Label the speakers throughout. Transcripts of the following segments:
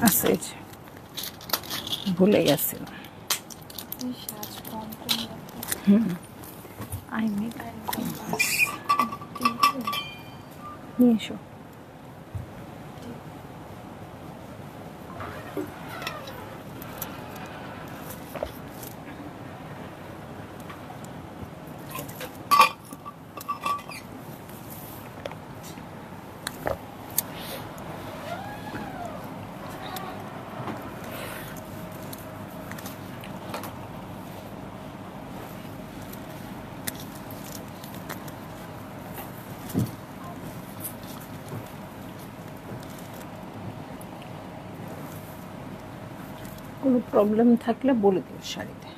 Speaker 1: আছে, ভুলে গেছিলাম। নিয়ে এসো। কোনো প্রবলেম থাকলে বলে দিও শাড়িতে।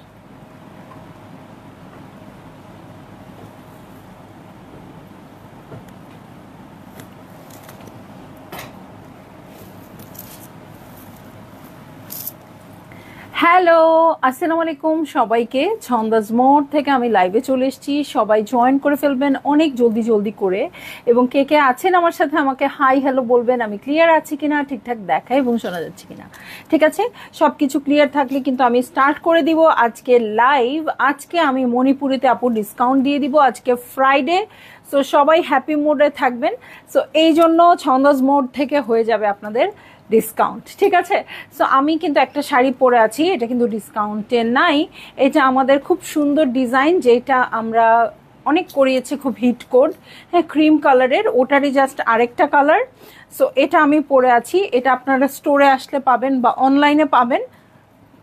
Speaker 1: হ্যালো, আসসালামু আলাইকুম সবাইকে। ছন্দাজ মোড থেকে আমি লাইভে চলে এসেছি, সবাই জয়েন করে ফেলবেন অনেক জলদি জলদি করে। এবং কে কে আছেন আমার সাথে আমাকে হাই হ্যালো বলবেন, আমি ক্লিয়ার আছি কিনা, ঠিকঠাক দেখা এবং শোনা যাচ্ছে কিনা। ঠিক আছে, সব কিছু ক্লিয়ার থাকলে কিন্তু আমি স্টার্ট করে দিব আজকে লাইভ। আজকে আমি মণিপুরিতে আপু ডিসকাউন্ট দিয়ে দিব, আজকে ফ্রাইডে। সো সবাই হ্যাপি মুডে থাকবেন। সো এই জন্য ছন্দাজ মোড থেকে হয়ে যাবে আপনাদের ডিসকাউন্ট। ঠিক আছে, সো আমি কিন্তু একটা শাড়ি পরে আছি, এটা কিন্তু ডিসকাউন্টে নাই। এটা আমাদের খুব সুন্দর ডিজাইন, যেটা আমরা অনেক করিয়েছি, খুব হিট কোড, হ্যাঁ, ক্রিম কালারের, ওটারই জাস্ট আরেকটা কালার। সো এটা আমি পরে আছি, এটা আপনারা স্টোরে আসলে পাবেন বা অনলাইনে পাবেন,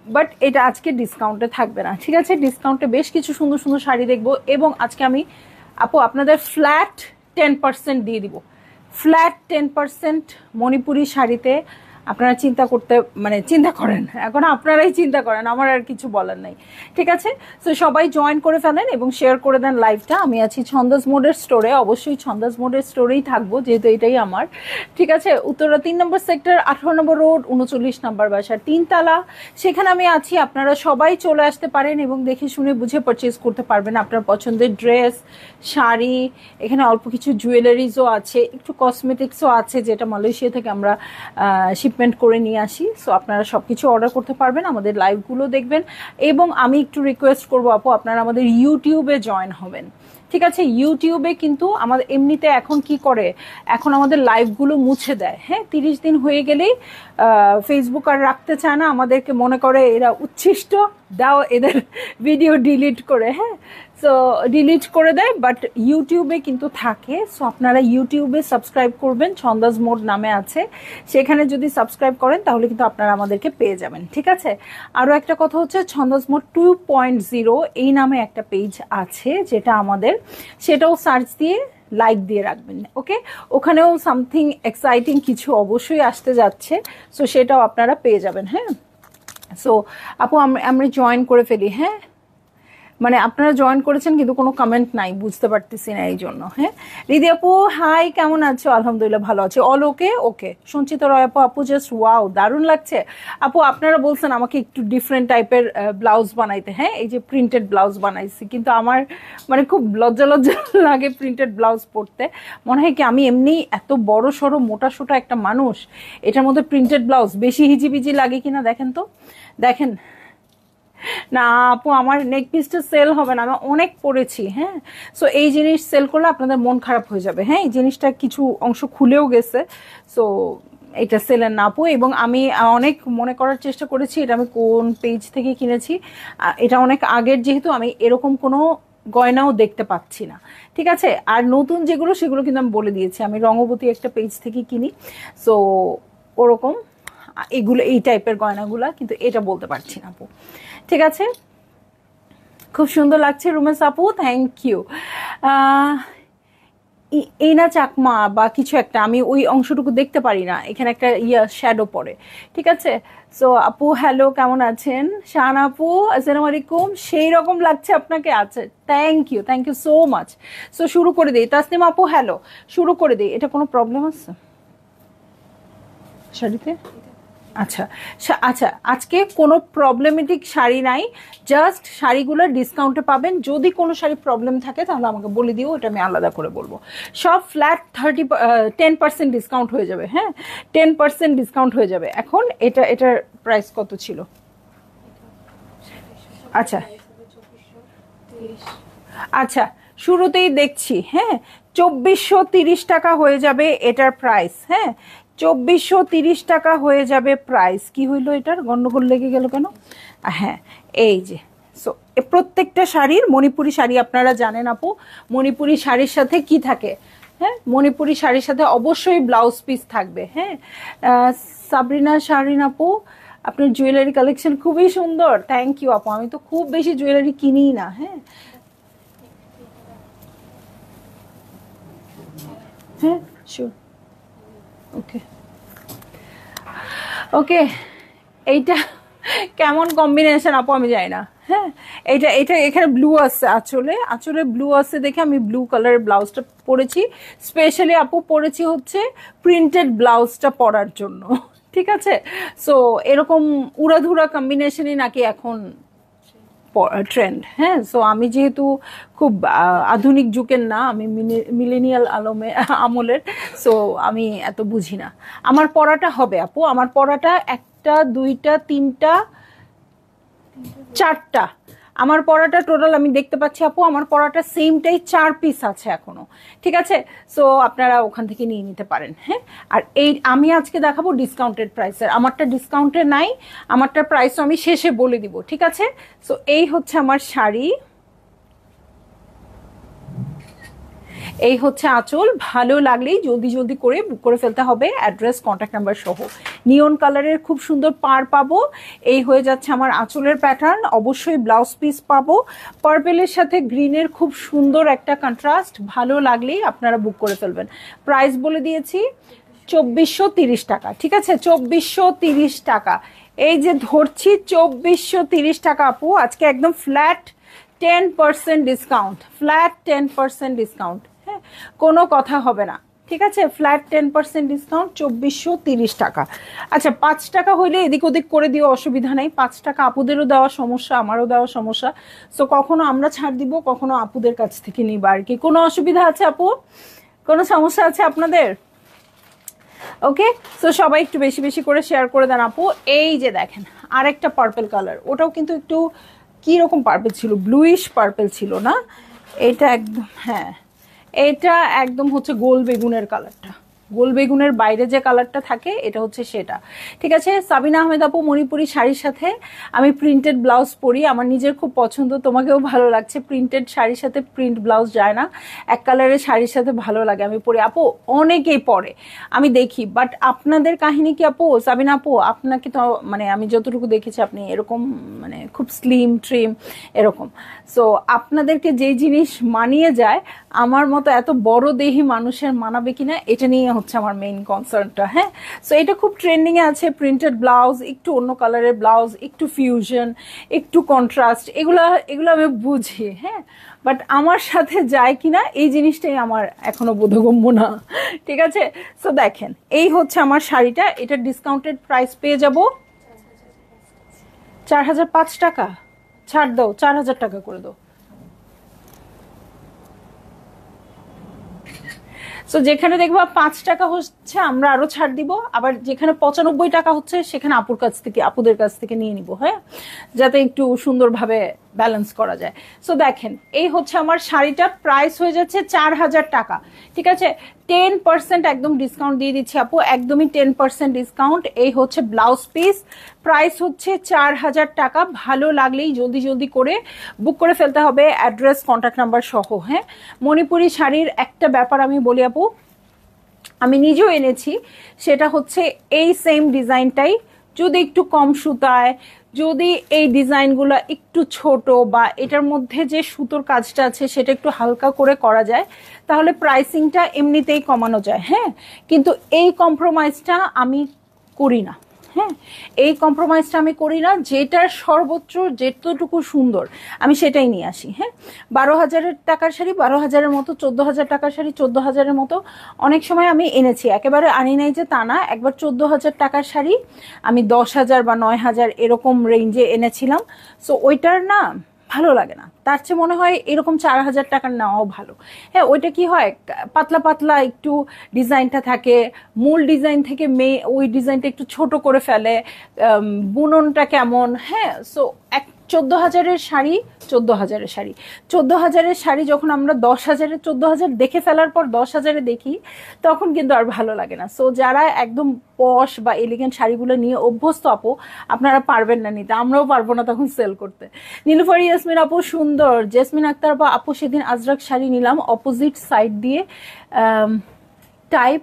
Speaker 1: বাট এটা আজকে ডিসকাউন্টে থাকবে না। ঠিক আছে, ডিসকাউন্টে বেশ কিছু সুন্দর সুন্দর শাড়ি দেখবো এবং আজকে আমি আপু আপনাদের ফ্ল্যাট 10% দিয়ে দিব। ফ্ল্যাট 10% মণিপুরি শাড়িতে। আপনারা চিন্তা করেন, এখন আপনারাই চিন্তা করেন, আমার আর কিছু বলার নাই। ঠিক আছে, তো সবাই জয়েন করে ফেলেন এবং শেয়ার করে দেন লাইভটা। আমি আছি ছন্দাজ মোডের স্টোরে, অবশ্যই ছন্দাজ মোডের স্টোরেই থাকবো, যেহেতু এটাই আমার। ঠিক আছে, উত্তরা 3 নম্বর সেক্টর, 18 নম্বর রোড, 39 নম্বর বাসার 3 তলা, সেখানে আমি আছি। আপনারা সবাই চলে আসতে পারেন এবং দেখে শুনে বুঝে পারচেজ করতে পারবেন আপনার পছন্দের ড্রেস, শাড়ি। এখানে অল্প কিছু জুয়েলারিজও আছে, একটু কসমেটিক্সও আছে, যেটা মালয়েশিয়া থেকে আমরা শিপমেন্ট করে নিয়ে আসি। সো আপনারা সব কিছু অর্ডার করতে পারবেন, আমাদের লাইভগুলো দেখবেন। এবং আমি একটু রিকোয়েস্ট করবো আপু, আপনারা আমাদের ইউটিউবে জয়েন হবেন। ঠিক আছে, ইউটিউবে কিন্তু আমাদের এমনিতে এখন কি করে, এখন আমাদের লাইভগুলো মুছে দেয়। হ্যাঁ, 30 দিন হয়ে গেলেই ফেসবুক আর রাখতে চায় না, আমাদেরকে মনে করে এরা উচ্ছিষ্ট, দাও এদের ভিডিও ডিলিট করে। হ্যাঁ, সো ডিলিট করে দেয়, বাট ইউটিউবে কিন্তু থাকে। সো আপনারা ইউটিউবে সাবস্ক্রাইব করবেন, ছন্দাজ মোড নামে আছে, সেখানে যদি সাবস্ক্রাইব করেন তাহলে কিন্তু আপনারা আমাদেরকে পেয়ে যাবেন। ঠিক আছে, আরও একটা কথা হচ্ছে, ছন্দাজ মোড 2.0 এই নামে একটা পেজ আছে যেটা আমাদের, সেটাও সার্চ দিয়ে লাইক দিয়ে রাখবেন। ওকে, ওখানেও সামথিং এক্সাইটিং কিছু অবশ্যই আসতে যাচ্ছে, সো সেটাও আপনারা পেয়ে যাবেন। হ্যাঁ, সো আপু আমরা জয়েন করে ফেলি। হ্যাঁ, মানে আপনারা জয়েন করেছেন কিন্তু কোনো কমেন্ট নাই, বুঝতে পারতেছি না এই জন্য। হ্যাঁ, রিদি আপু হাই, কেমন আছো? আলহামদুলিল্লাহ ভালো আছি। অল ওকে? ওকে। সঞ্চিতা রয় আপু, আপু জাস্ট ওয়াও, দারুণ লাগছে। আপু আপনারা বলছেন আমাকে একটু ডিফারেন্ট টাইপের ব্লাউজ বানাইতে। হ্যাঁ, এই যে প্রিন্টেড ব্লাউজ বানাইছি, কিন্তু আমার মানে খুব লজ্জা লজ্জা লাগে প্রিন্টেড ব্লাউজ পরতে। মনে হয় কি আমি এমনি এত বড় সড়ো মোটা সোটা একটা মানুষ, এটার মধ্যে প্রিন্টেড ব্লাউজ বেশি হিজিবিজি লাগে কিনা দেখেন তো, দেখেন না আপু, আমার নেক পিসটা সেল হবে না, আমি অনেক পরেছি। হ্যাঁ, সো এই জিনিস সেল করলে আপনাদের মন খারাপ হয়ে যাবে। হ্যাঁ, এই জিনিসটা কিছু অংশ খুলেও গেছে, সো এটা সেলের না আপু। এবং আমি অনেক মনে করার চেষ্টা করেছি এটা আমি কোন পেজ থেকে কিনেছি। এটা অনেক আগের, যেহেতু আমি এরকম কোনো গয়নাও দেখতে পাচ্ছি না। ঠিক আছে, আর নতুন যেগুলো সেগুলো কিন্তু আমি বলে দিয়েছি, আমি রঙবতী একটা পেজ থেকে কিনি। সো ওরকম এগুলো, এই টাইপের গয়নাগুলা, কিন্তু এটা বলতে পারছি না আপু। ঠিক আছে, খুব সুন্দর লাগছে রুমেশ আপু, থ্যাংক ইউ। এই না চাকমা বা কিছু একটা, আমি ওই অংশটুকু দেখতে পারি না, এখানে একটা শ্যাডো পড়ে। ঠিক আছে, সো আপু হ্যালো, কেমন আছেন? শান আপু আসসালামু আলাইকুম, সেই রকম লাগছে আপনাকে। আচ্ছা, thank you so much. So শুরু করে দিই। তাসনিম আপু হ্যালো, শুরু করে দিই। এটা কোনো প্রবলেম আছে শাড়িতে? আচ্ছা আচ্ছা, আজকে কোনো প্রবলেমেটিক শাড়ি নাই, জাস্ট শাড়িগুলো ডিসকাউন্টে পাবেন। যদি কোনো শাড়ি প্রবলেম থাকে তাহলে আমাকে বলে দিও, ওটা আমি আলাদা করে বলবো। সব ফ্ল্যাট 10% ডিসকাউন্ট হয়ে যাবে। হ্যাঁ, 10% ডিসকাউন্ট হয়ে যাবে। এখন এটার প্রাইস কত ছিল? আচ্ছা আচ্ছা, শুরুতেই দেখছি। হ্যাঁ, 2430 টাকা হয়ে যাবে এটার প্রাইস। হ্যাঁ, 2430 টাকা হয়ে যাবে প্রাইস। কি হইলো, এটার গন্ডগোল লেগে গেল কেন? হ্যাঁ, এই যে, সো প্রত্যেকটা শাড়ির, মণিপুরি শাড়ি আপনারা জানেন আপু, মণিপুরি শাড়ির সাথে কি থাকে? হ্যাঁ, মণিপুরি শাড়ির সাথে অবশ্যই ব্লাউজ পিস থাকবে। হ্যাঁ, সাবরিনা শাড়িন আপু, আপনার জুয়েলারি কালেকশন খুবই সুন্দর। থ্যাংক ইউ আপু। আমি তো খুব বেশি জুয়েলারি কিনি না। হ্যাঁ হ্যাঁ, শিওর। ওকে ওকে, এইটা কেমন কম্বিনেশন আপু আমি জানি না। হ্যাঁ, এটা এটা এখানে ব্লু আছে, আঁচলে ব্লু আছে দেখে আমি ব্লু কালারের ব্লাউজটা পরেছি। স্পেশালি আপু পরেছি হচ্ছে প্রিন্টেড ব্লাউজটা পরার জন্য। ঠিক আছে, সো এরকম উড়াধুরা কম্বিনেশনই নাকি এখন ট্রেন্ড। হ্যাঁ, সো আমি যেহেতু খুব আধুনিক যুগের না, আমি মিলেনিয়াল আমলের, সো আমি এত বুঝি না। আমার পড়াটা হবে আপু, আমার পড়াটা একটা দুইটা তিনটা চারটা, আমার পড়াটা টোটাল আমি দেখতে পাচ্ছি আপু, আমার পড়াটা সেমটাই 4 পিস আছে এখনো। ঠিক আছে, সো আপনারা ওখান থেকে নিয়ে নিতে পারেন। হ্যাঁ, আর এই আমি আজকে দেখাবো ডিসকাউন্টেড প্রাইসের, আমারটা ডিসকাউন্টে নাই, আমারটার প্রাইসও আমি শেষে বলে দিব। ঠিক আছে, সো এই হচ্ছে আমার শাড়ি, এই হচ্ছে আঁচল। ভালো লাগলেই জলদি জলদি করে বুক করে ফেলতে হবে, অ্যাড্রেস কন্ট্যাক্ট নাম্বার সহ। নিয়ন কালারের খুব সুন্দর পার পাবো। এই হয়ে যাচ্ছে আমার আঁচলের প্যাটার্ন। অবশ্যই ব্লাউজ পিস পাবো পার্পেলের সাথে গ্রিনের, খুব সুন্দর একটা কন্ট্রাস্ট। ভালো লাগলেই আপনারা বুক করে ফেলবেন। প্রাইস বলে দিয়েছি 2430 টাকা। ঠিক আছে, 2430 টাকা। এই যে ধরছি 2430 টাকা আপু, আজকে একদম ফ্ল্যাট 10% ডিসকাউন্ট, ফ্ল্যাট 10% ডিসকাউন্ট। হ্যাঁ, কোনো কথা হবে না। ঠিক আছে, ফ্ল্যাট 10% ডিসকাউন্ট, 2430 টাকা। আচ্ছা, 5 টাকা হইলে এদিক ওদিক করে দিও, অসুবিধা নেই। 5 টাকা আপুদেরও দেওয়া সমস্যা, আমারও দেওয়া সমস্যা। সো কখনো আমরা ছাড় দিব, কখনো আপুদের কাছ থেকে নিবা আর কি। কোনো অসুবিধা আছে আপু? কোনো সমস্যা আছে আপনাদের? ওকে, সো সবাই একটু বেশি বেশি করে শেয়ার করে দেন আপু। এই যে দেখেন আরেকটা পার্পল কালার, ওটাও কিন্তু একটু কি রকম পার্পল ছিল, ব্লুইশ পার্পল ছিল না? এটা একদম, হ্যাঁ, এটা একদম হচ্ছে গোল বেগুনের কালারটা, গোল বেগুনের বাইরে যে কালারটা থাকে এটা হচ্ছে সেটা। ঠিক আছে, সাবিনা আহমেদ আপু, মণিপুরি শাড়ির সাথে আমি প্রিন্টেড ব্লাউজ পরি, আমার নিজের খুব পছন্দ, তোমাকেও ভালো লাগছে। প্রিন্টেড শাড়ির সাথে প্রিন্ট ব্লাউজ যায় না, এক কালারের শাড়ির সাথে ভালো লাগে, আমি পরি আপু। অনেকেই পরে, আমি দেখি, বাট আপনাদের কাহিনী কি আপু? সাবিনা আপু, আপনাকে তো মানে আমি যতটুকু দেখেছি আপনি এরকম মানে খুব স্লিম ট্রিম এরকম, সো আপনাদেরকে যে জিনিস মানিয়ে যায় আমার মতো এত বড় দেহি মানুষের মানাবে কিনা, এটা নিয়ে হচ্ছে আমার মেইন কনসার্নটা। হ্যাঁ, সো এটা খুব ট্রেন্ডিং এ আছে, প্রিন্টেড ব্লাউজ, একটু অন্য কালারের ব্লাউজ, একটু ফিউশন, একটু কন্ট্রাস্ট, এগুলো আমি বুঝি। হ্যাঁ, বাট আমার সাথে যায় কিনা এই জিনিসটাই আমার এখনো বোধগম্য না। ঠিক আছে, সো দেখেন এই হচ্ছে আমার শাড়িটা, এটা ডিসকাউন্টেড প্রাইস পেয়ে যাব 4005 টাকা। ছাড় দাও, 4000 টাকা করে দাও। সো যেখানে দেখবা 5 টাকা হচ্ছে আমরা আরো ছাড় দিব, আবার যেখানে 95 টাকা হচ্ছে সেখানে আপুদের কাছ থেকে নিয়ে নিব। হ্যাঁ, যাতে একটু সুন্দরভাবে ব্যালেন্স করা যায়। সো দেখেন এই হচ্ছে আমার শাড়িটার প্রাইস হয়ে যাচ্ছে 4000 টাকা। ঠিক আছে, 10% একদম ডিসকাউন্ট দিয়ে দিচ্ছি আপু, একদমই 10% ডিসকাউন্ট। এই হচ্ছে ব্লাউজ পিস, প্রাইস হচ্ছে 4000 টাকা। ভালো লাগলেই জলদি জলদি করে বুক করে ফেলতে হবে, অ্যাড্রেস কন্ট্যাক্ট নাম্বার সহ। হ্যাঁ, মণিপুরি শাড়ির একটা ব্যাপার আমি বলি আপু, আমি নিজেও এনেছি, সেটা হচ্ছে এই সেম ডিজাইনটাই যদি একটু কম সুতায়, যদি এই ডিজাইনগুলো একটু ছোট বা এটার মধ্যে যে সুতোর কাজটা আছে সেটা একটু হালকা করে করা যায়, তাহলে প্রাইসিংটা এমনিতেই কমানো যায়। হ্যাঁ, কিন্তু এই কম্প্রোমাইজটা আমি করি না। হ্যাঁ, এই কম্প্রোমাইজটা আমি করি না, যেটার সর্বোচ্চ যেতটুকু সুন্দর আমি সেটাই নিয়ে আসি। হ্যাঁ, 12,000 টাকার শাড়ি 12,000-এর মতো, 14,000 টাকার শাড়ি 14,000-এর মতো অনেক সময় আমি এনেছি, একেবারে আনি নাই যে তা না। একবার 14,000 টাকার শাড়ি আমি 10,000 বা 9,000 এরকম রেঞ্জে এনেছিলাম। সো ওইটার না ভালো লাগে না, তার চেয়ে মনে হয় এরকম 4,000 টাকার নেওয়াও ভালো। হ্যাঁ, ওইটা কি হয়, পাতলা পাতলা একটু ডিজাইনটা থাকে, মূল ডিজাইন থেকে ওই ডিজাইনটা একটু ছোট করে ফেলে, বুননটা কেমন। হ্যাঁ, সো 14,000-এর শাড়ি 14,000-এর শাড়ি 14,000-এর শাড়ি যখন আমরা 10,000-এ 14,000 দেখে ফেলার পর 10,000-এ দেখি, তখন কিন্তু আর ভালো লাগে না। সো যারা একদম পশ বা এলিগেন্ট শাড়িগুলো নিয়ে অভ্যস্ত আপু, আপনারা পারবেন না নিতে, আমরাও পারবো না তখন সেল করতে। নীলুফার ইয়াসমিন আপু সুন্দর, জেসমিন আক্তার আপু সেদিন আজরাক শাড়ি নিলাম অপোজিট সাইড দিয়ে, টাইপ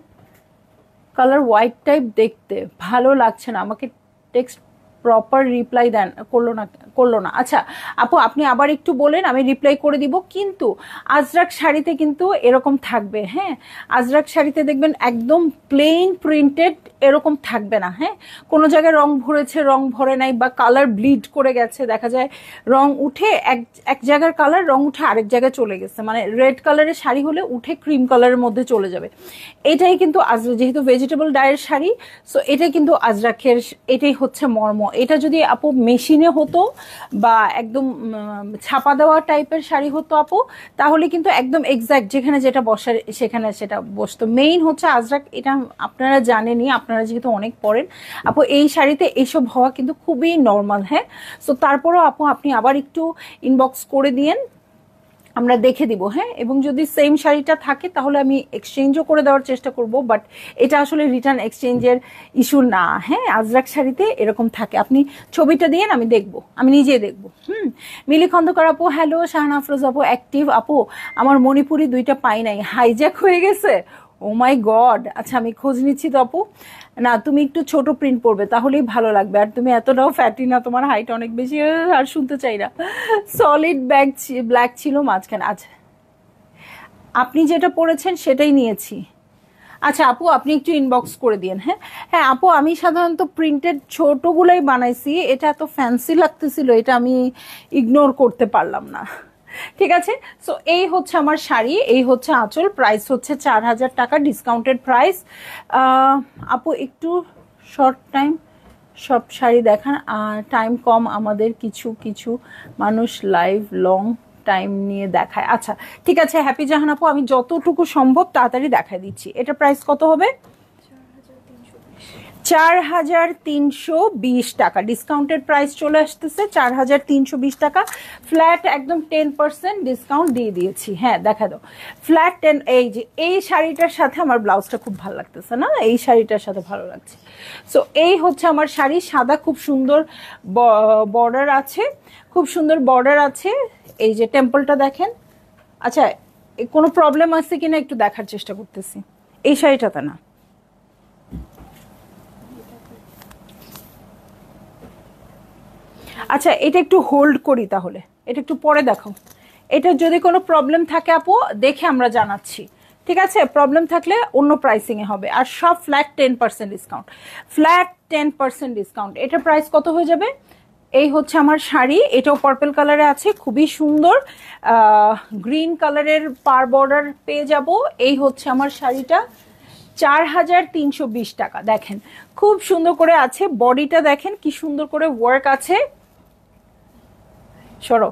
Speaker 1: কালার হোয়াইট টাইপ, দেখতে ভালো লাগছে না, আমাকে টেক্সট প্রপার রিপ্লাই দেন করলো না। আচ্ছা আপু, আপনি আবার একটু বলেন, আমি রিপ্লাই করে দিব। কিন্তু আজরাক শাড়িতে কিন্তু এরকম থাকবে। হ্যাঁ, আজরাক শাড়িতে দেখবেন একদম প্লেন প্রিন্টেড এরকম থাকবে না। হ্যাঁ, কোনো জায়গায় রং ভরেছে, রং ভরে নাই, বা কালার ব্লিড করে গেছে, দেখা যায় রং উঠে এক জায়গার কালার রং উঠে আরেক জায়গায় চলে গেছে, মানে রেড কালারের শাড়ি হলে উঠে ক্রিম কালারের মধ্যে চলে যাবে। এটাই কিন্তু আজরাক, যেহেতু ভেজিটেবল ডায়ের শাড়ি, সো এটাই কিন্তু আজরাকের, এটাই হচ্ছে মর্ম। এটা যদি আপু মেশিনে হতো বা একদম ছাপা দেওয়া টাইপের শাড়ি হতো আপু, তাহলে কিন্তু একদম এক্সাক্ট যেখানে যেটা বসার সেখানে সেটা বসতো। মেইন হচ্ছে আজরাক, এটা আপনারা জানেনই, আপনারা যেহেতু অনেক পরেন আপু, এই শাড়িতে এইসব হওয়া কিন্তু খুবই নর্মাল। হ্যাঁ, সো তারপরেও আপু আপনি আবার একটু ইনবক্স করে দিয়েন, আমরা দেখে দিব। হ্যাঁ, এবং যদি সেম শাড়িটা থাকে তাহলে আমি এক্সচেঞ্জও করে দেওয়ার চেষ্টা করব, বাট এটা আসলে রিটার্ন এক্সচেঞ্জের ইস্যু না। হ্যাঁ, আজরাক শাড়িতে এরকম থাকে, আপনি ছবিটা দিয়েন, আমি দেখব, আমি নিজে দেখব। মিলি খন্দকার আপু হ্যালো, শাহানা আফরোজ আপু অ্যাক্টিভ আপু, আমার মণিপুরি 2টা পাই নাই, হাইজ্যাক হয়ে গেছে। ও মাই গড, আচ্ছা আমি খোঁজ নিচ্ছি তো আপু। না, তুমি একটু ছোট প্রিন্ট পরবে তাহলেই ভালো লাগবে, আর তুমি এতটাও ফ্যাটি না, তোমার হাইট অনেক বেশি, আর শুনতে চাই না। সলিড ব্ল্যাক ছিল মাঝখানে। আচ্ছা, আপনি যেটা পরেছেন সেটাই নিয়েছি। আচ্ছা আপু, আপনি একটু ইনবক্স করে দিন। হ্যাঁ হ্যাঁ আপু, আমি সাধারণত প্রিন্টেড ছোটগুলাই বানাইছি, এটা এত ফ্যান্সি লাগতেছিল, এটা আমি ইগনোর করতে পারলাম না। ঠিক আছে, সো এই হচ্ছে আমার শাড়ি, এই হচ্ছে আঁচল, প্রাইস হচ্ছে 4,000 টাকা, ডিসকাউন্টেড প্রাইস। আপু একটু শর্ট টাইম সব শাড়ি দেখান, টাইম কম আমাদের, কিছু কিছু মানুষ লাইভ লং টাইম নিয়ে দেখায়। আচ্ছা ঠিক আছে হ্যাপি জাহান আপু, আমি যতটুকু সম্ভব তাড়াতাড়ি দেখাই দিচ্ছি। এটা প্রাইস কত হবে? 4,320 টাকা, ডিসকাউন্টেড প্রাইস চলে আসতেছে 4,320 টাকা, ফ্ল্যাট একদম 10% ডিসকাউন্ট দিয়ে দিয়েছি। হ্যাঁ দেখা দাও, ফ্ল্যাট 10। এই যে এই শাড়িটার সাথে আমার ব্লাউজটা খুব ভালো লাগতেছে না, এই শাড়িটার সাথে ভালো লাগছে। সো এই হচ্ছে আমার শাড়ি, সাদা, খুব সুন্দর বর্ডার আছে, খুব সুন্দর বর্ডার আছে। এই যে টেম্পলটা দেখেন। আচ্ছা, কোনো প্রবলেম আছে কিনা একটু দেখার চেষ্টা করতেছি। এই শাড়িটাতে না, আচ্ছা এটা একটু হোল্ড করি তাহলে, এটা একটু পরে দেখাও। এটা যদি কোনো প্রবলেম থাকে আপু দেখে আমরা জানাচ্ছি, ঠিক আছে? প্রবলেম থাকলে অন্য প্রাইসিংয়ে হবে। আর সব ফ্ল্যাট 10% ডিসকাউন্ট, ফ্ল্যাট 10% ডিসকাউন্ট। এটার প্রাইস কত হয়ে যাবে? এই হচ্ছে আমার শাড়ি, এটাও পার্পল কালারে আছে, খুবই সুন্দর, গ্রিন কালারের পার বর্ডার পেয়ে যাব। এই হচ্ছে আমার শাড়িটা, 4,320 টাকা। দেখেন খুব সুন্দর করে আছে, বডিটা দেখেন কি সুন্দর করে ওয়ার্ক আছে। সরো,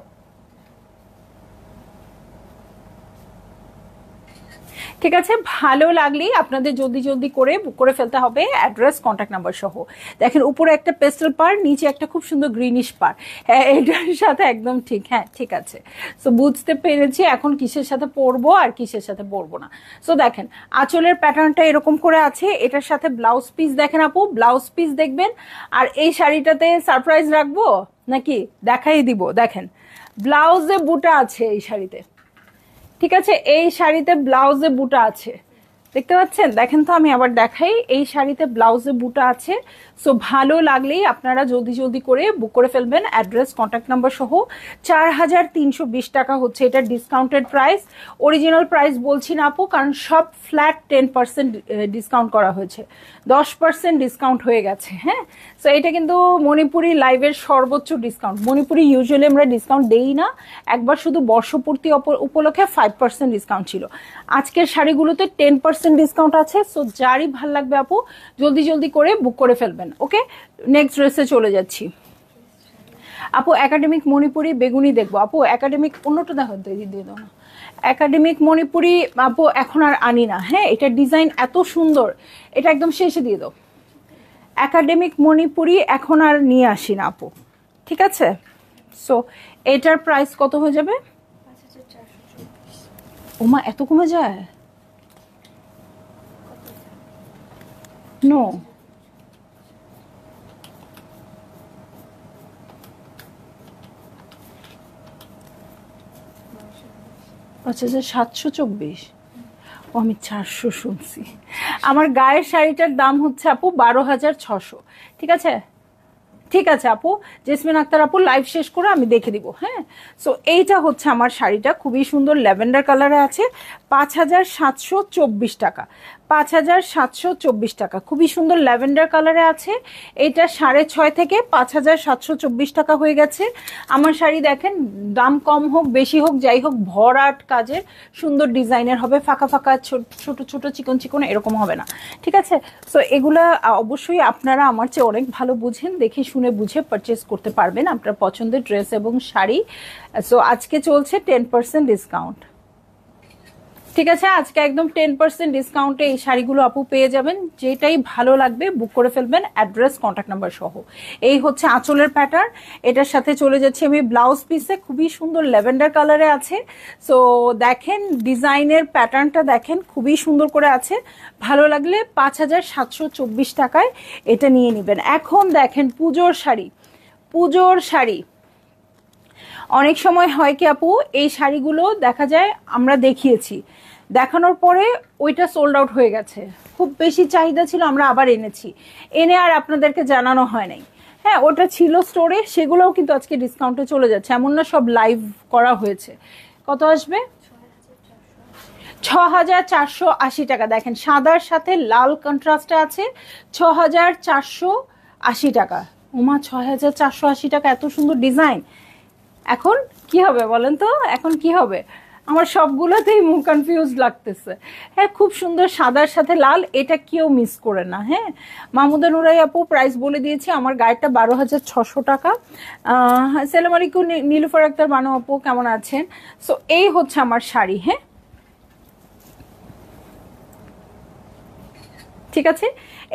Speaker 1: ঠিক আছে? ভালো লাগলেই আপনাদের জলদি জলদি করে বুক করে ফেলতে হবে, অ্যাড্রেস কন্ট্যাক্ট নাম্বার সহ। দেখেন উপরে একটা পেস্টেল পার, নিচে একটা খুব সুন্দর গ্রিনিশ পার, হ্যাঁ এটার সাথে একদম ঠিক। হ্যাঁ ঠিক আছে, সো বুঝতে পেরেছি এখন কিসের সাথে পরবো আর কিসের সাথে পরবো না। সো দেখেন আঁচলের প্যাটার্নটা এরকম করে আছে, এটার সাথে ব্লাউজ পিস দেখেন আপু, ব্লাউজ পিস দেখবেন। আর এই শাড়িটাতে সারপ্রাইজ রাখবো নাকি দেখাই দিব। দেখেন ব্লাউজে বুটা আছে এই শাড়িতে, ঠিক আছে? এই শাড়িতে ব্লাউজে বুটা আছে, দেখতে পাচ্ছেন? দেখেন তো, আমি আবার দেখাই, এই শাড়িতে ব্লাউজে বুটা আছে। সো ভালো লাগলেই আপনারা জলদি জলদি করে বুক করে ফেলবেন, অ্যাড্রেস কন্ট্যাক্ট নাম্বার সহ। 4320 টাকা হচ্ছে এটা ডিসকাউন্টেড প্রাইস। অরিজিনাল প্রাইস বলছি না আপু, কারণ সব ফ্ল্যাট 10% ডিসকাউন্ট করা হয়েছে, 10% ডিসকাউন্ট হয়ে গেছে। হ্যাঁ, সো এটা কিন্তু মণিপুরি লাইভের সর্বোচ্চ ডিসকাউন্ট। মণিপুরি ইউজুয়ালি আমরা ডিসকাউন্ট দেই না, একবার শুধু বর্ষপূর্তি উপলক্ষে 5% ডিসকাউন্ট ছিল। আজকের শাড়িগুলোতে 10% ডিসকাউন্ট আছে। সো যারই ভাল লাগবে আপু জলদি জলদি করে বুক করে ফেলবেন। ওকে, নেক্সট ড্রেসে চলে যাচ্ছি। আপু একাডেমিক মণিপুরি বেগুনি দেখবো। আপু একাডেমিক অন্যটা দেখো, দিয়ে দাও না। একাডেমিক মণিপুরি আপু এখন আর আনি না। হ্যাঁ, এটা ডিজাইন এত সুন্দর, এটা একদম শেষে দিয়ে দাও। একাডেমিক মণিপুরি এখন আর নিয়ে আসি না আপু, ঠিক আছে? সো এটার প্রাইস কত হয়ে যাবে? ওমা, এত কমে যায়? নো, আচ্ছা, 724। ও, আমি 400 শুনছি। আমার গায়ের শাড়িটার দাম হচ্ছে আপু 12,600। ঠিক আছে, ঠিক আছে আপু, জেসমিন আক্তার আপু লাইভ শেষ করে আমি দেখে দিব। হ্যাঁ, সো এইটা হচ্ছে আমার শাড়িটা, খুবই সুন্দর ল্যাভেন্ডার কালারে আছে। 5,724 টাকা, 5,724 টাকা, খুবই সুন্দর ল্যাভেন্ডার কালারে আছে। এইটা 6.5 থেকে 5,724 টাকা হয়ে গেছে। আমার শাড়ি দেখেন, দাম কম হোক বেশি হোক যাই হোক, ভরাট কাজের সুন্দর ডিজাইনের হবে, ফাঁকা ফাঁকা ছোট ছোট চিকন চিকন এরকম হবে না। ঠিক আছে, সো এগুলা অবশ্যই আপনারা আমার চেয়ে অনেক ভালো বুঝেন, দেখে শুনে বুঝে পারচেস করতে পারবেন আপনার পছন্দের ড্রেস এবং শাড়ি। সো আজকে চলছে 10% ডিসকাউন্ট। ঠিক আছে, আজকে একদম 10% ডিসকাউন্টে এই শাড়িগুলো আপু পেয়ে যাবেন। যেটাই ভালো লাগবে বুক করে ফেলবেন, অ্যাড্রেস কন্ট্যাক্ট নাম্বার সহ। এই হচ্ছে আঁচলের প্যাটার্ন। এটার সাথে চলে যাচ্ছে আমি ব্লাউজ পিসে, খুবই সুন্দর ল্যাভেন্ডার কালারে আছে। সো দেখেন ডিজাইনের প্যাটার্নটা দেখেন, খুবই সুন্দর করে আছে। ভালো লাগলে 5,724 টাকায় এটা নিয়ে নেবেন। এখন দেখেন পুজোর শাড়ি, পুজোর শাড়ি অনেক সময় হয় কি আপু, এই শাড়িগুলো দেখা যায় আমরা দেখিয়েছি, দেখানোর পরে ওইটা সোল্ড আউট হয়ে গেছে, খুব বেশি চাহিদা ছিল, আমরা আবার এনেছি, এনে আর আপনাদেরকে জানানো হয় নাই। হ্যাঁ, ওটা ছিল স্টোরে, সেগুলোও কিন্তু আজকে ডিসকাউন্টে চলে যাচ্ছে, এমন না সব লাইভ করা হয়েছে। কত আসবে? 6,480 টাকা। দেখেন সাদার সাথে লাল কন্ট্রাস্টে আছে, 6,480 টাকা। ওমা, 6,480 টাকা, এত সুন্দর ডিজাইন। এখন কি হবে বলেন তো, এখন কি হবে? আমার সবগুলোতেই মুখ কনফিউজ লাগতেছে। হ্যাঁ, খুব সুন্দর সাদার সাথে লাল, এটা কেউ মিস করে না। হ্যাঁ, মাহমুদা নুরাই আপু প্রাইস বলে দিয়েছি, আমার গায়েরটা 12,600 টাকা। আসসালামু আলাইকুম নীলুফার আক্তার বানু আপু, কেমন আছেন? সো এই হচ্ছে আমার শাড়ি। হ্যাঁ, ঠিক আছে,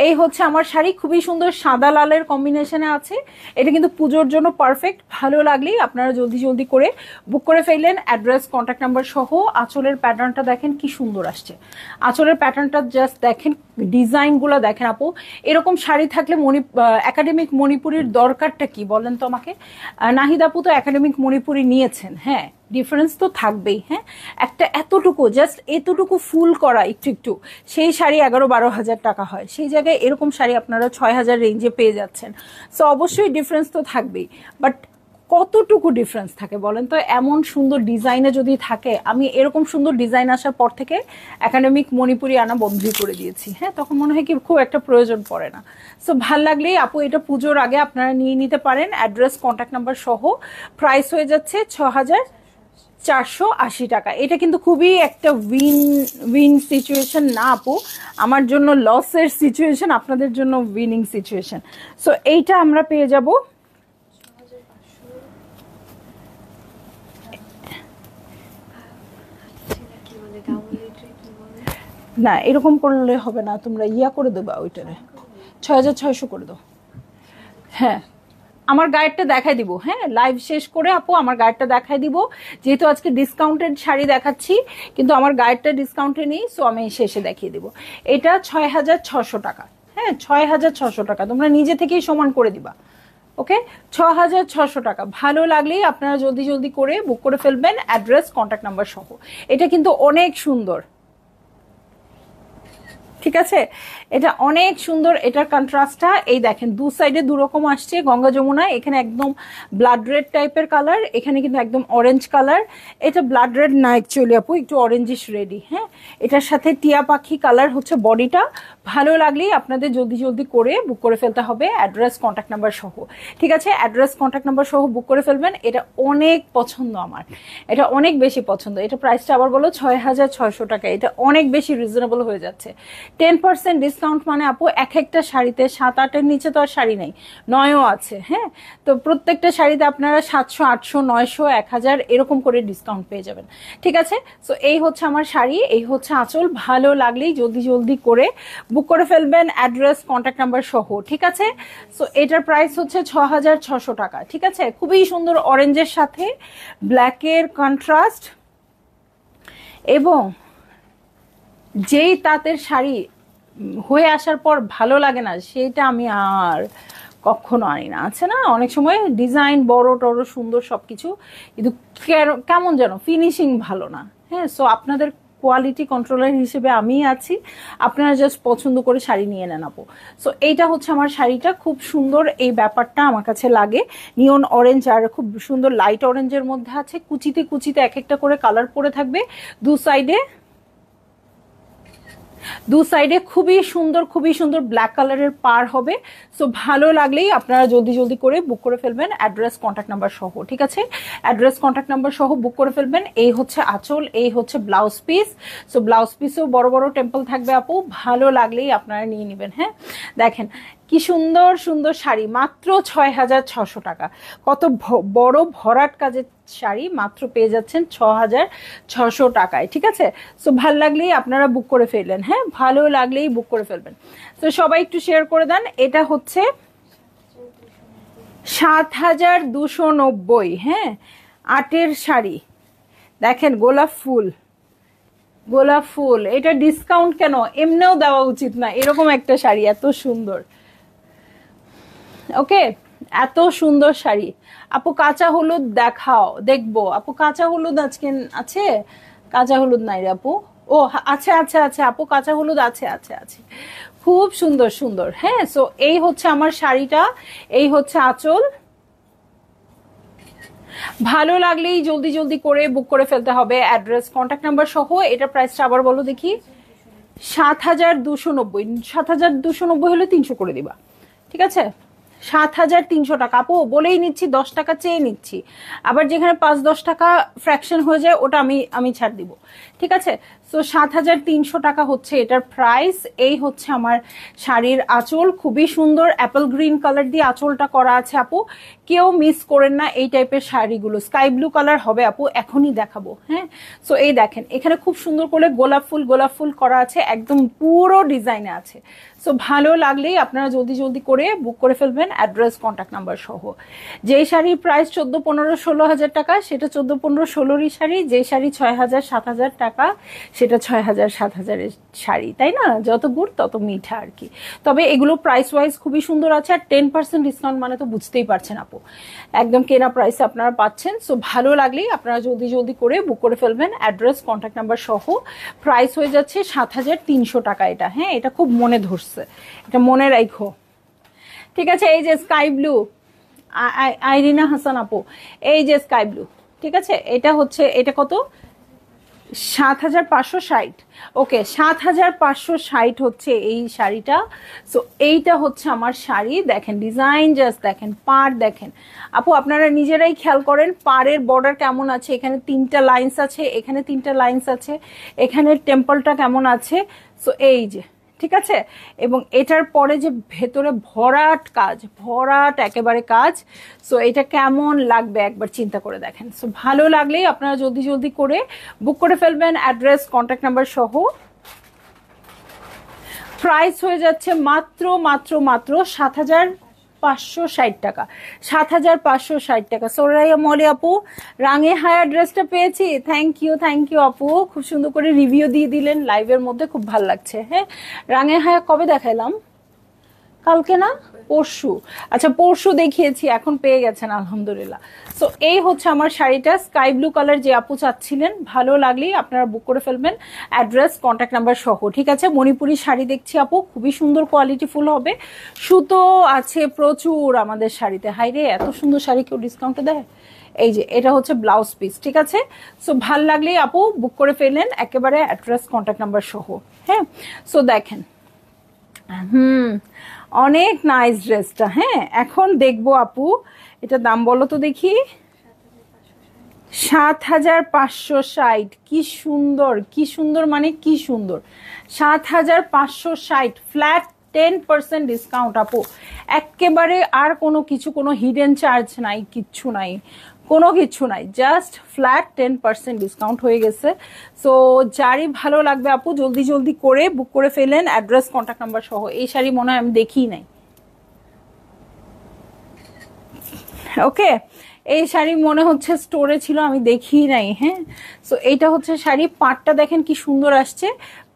Speaker 1: এই হচ্ছে আমার শাড়ি, খুবই সুন্দর সাদা লালের কম্বিনেশনে আছে। এটা কিন্তু পুজোর জন্য পারফেক্ট। ভালো লাগলেই আপনারা জলদি জলদি করে বুক করে ফেললেন, অ্যাড্রেস কন্ট্যাক্ট নাম্বার সহ। আঁচলের প্যাটার্নটা দেখেন কি সুন্দর আসছে, আঁচলের প্যাটার্নটা জাস্ট দেখেন, ডিজাইনগুলো দেখেন আপু। এরকম শাড়ি থাকলে একাডেমিক মণিপুরির দরকারটা কি বলেন তো আমাকে? নাহিদ আপু তো একাডেমিক মণিপুরি নিয়েছেন। হ্যাঁ, ডিফারেন্স তো থাকবেই। হ্যাঁ, একটা এতটুকু জাস্ট এতটুকু ফুল করা একটু একটু, সেই শাড়ি 11-12 হাজার টাকা হয়, সেই জায়গায় এরকম শাড়ি আপনারা 6,000 রেঞ্জে পেয়ে যাচ্ছেন। সো অবশ্যই ডিফারেন্স তো থাকবেই, বাট কতটুকু ডিফারেন্স থাকে বলেন তো? এমন সুন্দর ডিজাইনে যদি থাকে, আমি এরকম সুন্দর ডিজাইন আসার পর থেকে একাডেমিক মণিপুরি আনা বন্ধই করে দিয়েছি। হ্যাঁ, তখন মনে হয় কি খুব একটা প্রয়োজন পড়ে না। সো ভাল লাগলেই আপু এটা পুজোর আগে আপনারা নিয়ে নিতে পারেন, অ্যাড্রেস কন্ট্যাক্ট নাম্বার সহ। প্রাইস হয়ে যাচ্ছে 6,480 টাকা। এটা কিন্তু খুবই একটা উইন সিচুয়েশন না আপু, আমার জন্য লসের সিচুয়েশন, আপনাদের জন্য উইনিং সিচুয়েশন। সো এইটা আমরা পেয়ে যাব না, এরকম করলে হবে না, তোমরা ইয়া করে দেবা ওইটারে, 6,600 করে দাও। হ্যাঁ, আমার গাইডটা দেখাই দিব। হ্যাঁ, লাইভ শেষ করে আপু আমার গাইডটা দেখাই দিব, যেহেতু আজকে ডিসকাউন্টেড শাড়ি দেখাচ্ছি, কিন্তু আমার গাইডটা ডিসকাউন্টে নেই, সো আমি শেষে দেখিয়ে দিব। এটা 6,600 টাকা। হ্যাঁ, 6,600 টাকা, তোমরা নিজে থেকেই সমান করে দিবা। ওকে, 6,600 টাকা। ভালো লাগলেই আপনারা জলদি জলদি করে বুক করে ফেলবেন, অ্যাড্রেস কন্ট্যাক্ট নাম্বার সহ। এটা কিন্তু অনেক সুন্দর। ঠিক আছে, এটা অনেক সুন্দর। এটার কন্ট্রাস্টটা এই দেখেন, দু সাইডে দু রকম আসছে, গঙ্গা যমুনা। এখানে একদম ব্লাড রেড টাইপের কালার, এখানে কিন্তু একদম অরেঞ্জ কালার। এটা ব্লাড রেড না অ্যাকচুয়ালি আপু, একটু অরেঞ্জিশ রেডি। হ্যাঁ, এটার সাথে টিয়া পাখি কালার হচ্ছে বডিটা। ভালো লাগলেই আপনাদের জলদি জলদি করে বুক করে ফেলতে হবে, অ্যাড্রেস কন্ট্যাক্ট নাম্বার সহ। ঠিক আছে, অ্যাড্রেস কন্ট্যাক্ট নাম্বার সহ বুক করে ফেলবেন। এটা অনেক পছন্দ আমার, এটা অনেক বেশি পছন্দ। এটা প্রাইসটা আবার বলো 6600 টাকা। এটা অনেক বেশি রিজনেবল হয়ে যাচ্ছে। 10% ডিসকাউন্ট মানে আপু এক একটা শাড়িতে 7-8-এর নিচে তো আর শাড়ি নেই, 9ও আছে। হ্যাঁ, তো প্রত্যেকটা শাড়িতে আপনারা 700, 800, 900, 1000 এরকম করে ডিসকাউন্ট পেয়ে যাবেন। ঠিক আছে, সো এই হচ্ছে আমার শাড়ি, এই হচ্ছে আঁচল। ভালো লাগলেই জলদি জলদি করে বুক করে ফেলবেন, অ্যাড্রেস কন্ট্যাক্ট নাম্বার সহ। ঠিক আছে, সো এটার প্রাইস হচ্ছে 6600 টাকা। ঠিক আছে, খুবই সুন্দর অরেঞ্জের সাথে ব্ল্যাকের কন্ট্রাস্ট। এবং যেই তাঁতের শাড়ি হয়ে আসার পর ভালো লাগে না, সেটা আমি আর কখনো আনি না। আছে না অনেক সময় ডিজাইন বড় টড় সুন্দর সবকিছু, কিন্তু কেমন যেন ফিনিশিং ভালো না। হ্যাঁ, সো আপনাদের কোয়ালিটি কন্ট্রোলার হিসেবে আমি আছি, আপনারা জাস্ট পছন্দ করে শাড়ি নিয়ে নেন আপু। সো এইটা হচ্ছে আমার শাড়িটা, খুব সুন্দর এই ব্যাপারটা আমার কাছে লাগে। নিয়ন অরেঞ্জ আর খুব সুন্দর লাইট অরেঞ্জের মধ্যে আছে, কুচিতে কুচিতে এক একটা করে কালার পরে থাকবে দু সাইডে। দু সাইডে খুবই সুন্দর ব্ল্যাক কালারের পার হবে। সো ভালো লাগলেই আপনারা জলদি জলদি করে বুক করে ফেলবেন, অ্যাড্রেস কন্ট্যাক্ট নাম্বার সহ। ঠিক আছে, অ্যাড্রেস কন্ট্যাক্ট নাম্বার সহ বুক করে ফেলবেন। এই হচ্ছে আঁচল, এই হচ্ছে ব্লাউজ পিস। সো ব্লাউজ পিসেও বড় বড় টেম্পল থাকবে আপু, ভালো লাগলেই আপনারা নিয়ে নেবেন। হ্যাঁ, দেখেন কি সুন্দর সুন্দর শাড়ি, মাত্র 6600 টাকা। কত বড় ভরাট কাজের শাড়ি মাত্র পেয়ে যাচ্ছেন 6600 টাকায়। ঠিক আছে, সো ভালো লাগলেই আপনারা বুক করে ফেললেন। হ্যাঁ, ভালো লাগলেই বুক করে ফেলবেন। তো সবাই একটু শেয়ার করে দেন। এটা হচ্ছে 7290। হ্যাঁ, আটের শাড়ি, দেখেন গোলাপ ফুল, গোলাপ ফুল। এটা ডিসকাউন্ট কেন, এমনিও দেওয়া উচিত না এরকম একটা শাড়ি, এত সুন্দর। ওকে, এত সুন্দর শাড়ি। আপু কাঁচা হলুদ দেখাও, দেখবো। আপু কাঁচা হলুদ আজকে আছে? কাঁচা হলুদ নাই রে আপু। ও আচ্ছা আচ্ছা আচ্ছা আপু, কাঁচা হলুদ আছে আছে আছে, খুব সুন্দর সুন্দর। হ্যাঁ, সো এই হচ্ছে আমার শাড়িটা, এই হচ্ছে আঁচল। ভালো লাগলেই জলদি জলদি করে বুক করে ফেলতে হবে, অ্যাড্রেস কন্ট্যাক্ট নাম্বার সহ। এটা প্রাইসটা আবার বলো দেখি। 7290। 7290 হলে 300 করে দিবা। ঠিক আছে, 7300 টাকা আপু, বলেই নিচ্ছি, 10 টাকা চেয়ে নিচ্ছি। আবার যেখানে 5-10 টাকা ফ্র্যাকশন হয়ে যায় ওটা আমি ছাড় দিব। ঠিক আছে, সো 7300 টাকা হচ্ছে এটার প্রাইস। এই হচ্ছে আমার শাড়ির আঁচল, খুবই সুন্দর অ্যাপল গ্রিন কালার দিয়ে আঁচলটা করা আছে আপু। কেউ মিস করেন না এই টাইপের শাড়িগুলো। স্কাই ব্লু কালার হবে আপু, এখনই দেখাবো। হ্যাঁ, সো এই দেখেন এখানে খুব সুন্দর করে গোলাপ ফুল করা আছে, একদম পুরো ডিজাইনে আছে। সো ভালো লাগলেই আপনারা জলদি জলদি করে বুক করে ফেলবেন, অ্যাড্রেস কন্ট্যাক্ট নাম্বার সহ। যেই শাড়ির প্রাইস 14, 15, 16,000 টাকা সেটা 14, 15, 16রই শাড়ি। যে শাড়ি 6000, 7000 টাকা সেটা 6000, 7000-এর শাড়ি, তাই না? যত গুড় তত মিঠা আর কি। তবে এগুলো প্রাইস ওয়াইজ খুবই সুন্দর আছে। আর 10% ডিসকাউন্ট মানে তো বুঝতেই পারছেন আপু, একদম কেনা প্রাইসে আপনারা পাচ্ছেন। সো ভালো লাগলেই আপনারা জলদি জলদি করে বুক করে ফেলবেন, অ্যাড্রেস কন্ট্যাক্ট নাম্বার সহ। প্রাইস হয়ে যাচ্ছে 7300 টাকা এটা। হ্যাঁ, এটা খুব মনে ধরছে, এটা মনে রাখো। ঠিক আছে, এই যে স্কাই ব্লু, আইরিনা হাসান আপু, এই যে স্কাই ব্লু। ঠিক আছে, এটা হচ্ছে, এটা কত? 7560। ওকে, 7560 হচ্ছে এই শাড়িটা। সো এইটা হচ্ছে আমার শাড়ি। দেখেন ডিজাইন, জাস্ট দেখেন, পার দেখেন আপু, আপনারা নিজেরাই খেয়াল করেন পাড়ের বর্ডার কেমন আছে। এখানে 3টা লাইন্স আছে, এখানে 3টা লাইন্স আছে, এখানে টেম্পলটা কেমন আছে। সো এই যে, ঠিক আছে, এবং এটার পরে যে ভেতরে ভরাট একেবারে কাজ। সো এটা কেমন লাগবে একবার চিন্তা করে দেখেন। সো ভালো লাগলেই আপনারা জলদি জলদি করে বুক করে ফেলবেন, অ্যাড্রেস কন্ট্যাক্ট নাম্বার সহ। প্রাইস হয়ে যাচ্ছে মাত্র মাত্র মাত্র 7560 টাকা। 7560 টাকা। সোরাইয়া মলি আপু, রাঙে হায়া ড্রেসটা পেয়েছি, থ্যাংক ইউ আপু, খুব সুন্দর করে রিভিউ দিয়ে দিলেন লাইভের মধ্যে, খুব ভালো লাগছে। হ্যাঁ, রাঙে হায়া কবে দেখাইলাম? কালকে না, পরশু। আচ্ছা পরশু দেখিয়েছি, এখন পেয়ে গেছেন আলহামদুলিল্লাহ। সো এই হচ্ছে আমার শাড়িটা, স্কাই ব্লু কালার যে আপু চাচ্ছিলেন, ভালো লাগলেই আপনারা বুক করে ফেলবেন, অ্যাড্রেস কন্ট্যাক্ট নাম্বার সহ। ঠিক আছে, মণিপুরি শাড়ি দেখছি আপু, খুবই সুন্দর, কোয়ালিটি ফুল হবে, সুতো আছে প্রচুর আমাদের শাড়িতে। হাই রে, এত সুন্দর শাড়ি কেউ ডিসকাউন্টে দেয়? এই যে এটা হচ্ছে ব্লাউজ পিস। ঠিক আছে, সো ভাল লাগলেই আপু বুক করে ফেলেন, একেবারে অ্যাড্রেস কন্ট্যাক্ট নাম্বার সহ। হ্যাঁ, সো দেখেন, অনেক নাইস ড্রেসটা। হ্যাঁ, এখন দেখবো আপু, এটা দাম বলো তো দেখি। 7,560। কি সুন্দর, কি সুন্দর, মানে কি সুন্দর। 7,560 ফ্ল্যাট, 10% ডিসকাউন্ট আপু, একেবারে। আর কোনো কিছু, কোনো হিডেন চার্জ নাই, কিচ্ছু নাই, কোনো কিছু নাই, জাস্ট ফ্ল্যাট 10% ডিসকাউন্ট হয়ে গেছে। সো যারই ভালো লাগবে আপু জলদি জলদি করে বুক করে ফেলেন, অ্যাড্রেস কন্ট্যাক্ট নাম্বার সহ। এই শাড়ি মনে হয় আমি দেখিই নাই। ওকে, এই শাড়ি মনে হচ্ছে স্টোরে ছিল, আমি দেখিই নাই। হ্যাঁ, সো এইটা হচ্ছে শাড়ি, পাটটা দেখেন কি সুন্দর আসছে,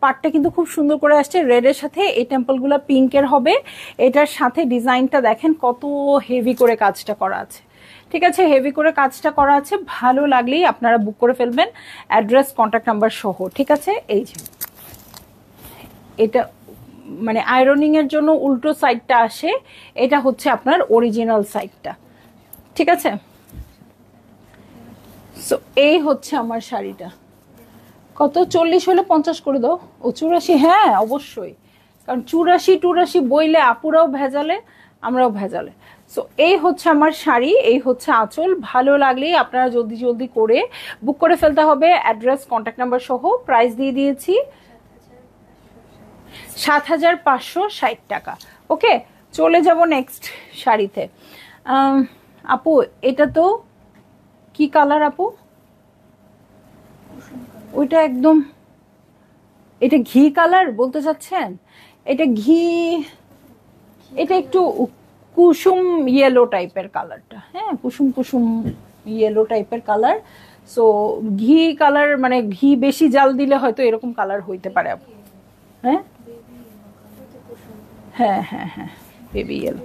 Speaker 1: পাটটা কিন্তু খুব সুন্দর করে আসছে রেডের সাথে, এই টেম্পলগুলো পিঙ্কের হবে। এটার সাথে ডিজাইনটা দেখেন কত হেভি করে কাজটা করা আছে। ঠিক আছে, হেভি করে কাজটা করা আছে, ভালো লাগলেই আপনারা বুক করে ফেলবেন, অ্যাড্রেস কন্ট্যাক্ট নাম্বার সহ। ঠিক আছে, এই যে এটা মানে আয়রনিং এর জন্য উল্টো সাইডটা আসে, এটা হচ্ছে আপনার অরিজিনাল সাইডটা। ঠিক আছে, সো এই হচ্ছে আমার শাড়িটা। কত? 40 হলে 50 করে দাও। ও 84, হ্যাঁ অবশ্যই, কারণ 84 বইলে আপুরাও ভেজালে, আমরাও ভেজালে। সো এই হচ্ছে আমার শাড়ি, এই হচ্ছে আঁচল। ভালো লাগলেই আপনারা জলদি জলদি করে বুক করে ফেলতে হবে, অ্যাড্রেস কন্ট্যাক্ট নাম্বার সহ। প্রাইস দিয়ে দিয়েছি 7,560 টাকা। ওকে, চলে যাব নেক্সট শাড়িতে। আপু এটা তো কি কালার আপু? ওইটা একদম, এটা ঘি কালার বলতে চাচ্ছেন? এটা ঘি, এটা একটু কুসুম ইয়েলো টাইপের কালারটা। হ্যাঁ, কুসুম কুসুম ইয়েলো টাইপের কালার। সো ঘি কালার, মানে ঘি বেশি জাল দিলে হয়তো এরকম কালার হইতে পারে আপু। হ্যাঁ হ্যাঁ হ্যাঁ হ্যাঁ, বেবি ইয়েলো।